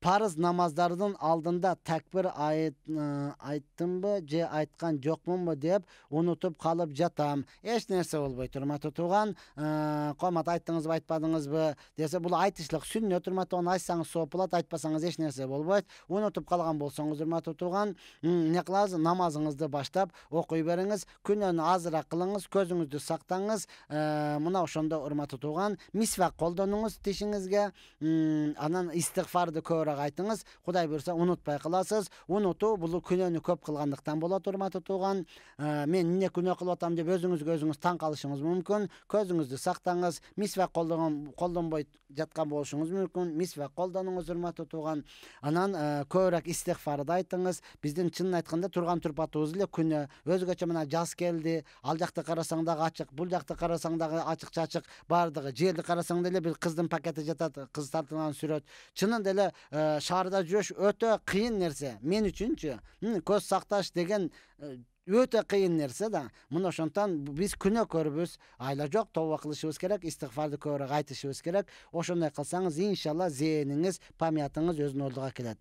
парыз намаздардын алдында такбир айттымбы же айткан жокмунбу деп унутуп калып жатам. Эч нерсе болбойт, урматтуу тууган. Комат айттыңызбы, айтпадыңызбы десе, бул айтышлык сүннөт, урматтуу тууган. Айтсаңыз сооп болот, айтпасаңыз эч нерсе болбойт. Унутуп калган болсоңуз, урматтуу тууган, эмне кыласыз? Намазыңызды баштап окуй бериңиз, күнөөнү азыраак кылыңыз, көзүңүздү сактаңыз. Мына ошондо, урматтуу тууган, мисвак колдонуңуз тишиңизге, анан истигфарды көбүрөөк айтыңыз. Кудай буйрса унутпай каласыз. Унутуу бул күнөөнү көп кылгандыктан болот, урматтуу тууган. Мен эмне күнөө кылып атам деп өзүңүзгө өзүңүз таң калышыңыз мүмкүн. Көзүңүздү сактаңыз. Мисвак колдонбой жаткан болушуңуз мүмкүн. Мисвак колдонуңуз, урматтуу тууган. Анан көбүрөөк истигфарды айтыңыз. Биздин чынын айтканда турган турпатыбыз эле күнөө. Өзгөчө мына жаз келди. Ал жакты карасаң дагы ачык, бул жакты карасаң дагы ачык-чачык, бардыгы. Жерди карасаң деле бир кыздын пакети жатат, кыз тартылган сүрөт. Чынын деле шаарда жүрүш өтө кыйын нерсе. Мен үчүнчү. Көз сакташ деген өтө кыйын нерсе да. Мына ошондон биз күнөө көрүбүз, айла жок, тооба кылышыбыз керек, истигфарды көбүрөөк айтышыбыз керек. Ошондой кылсаңыз, иншалла, зээниңиз, памятыңыз өзүнүн ордуга келет.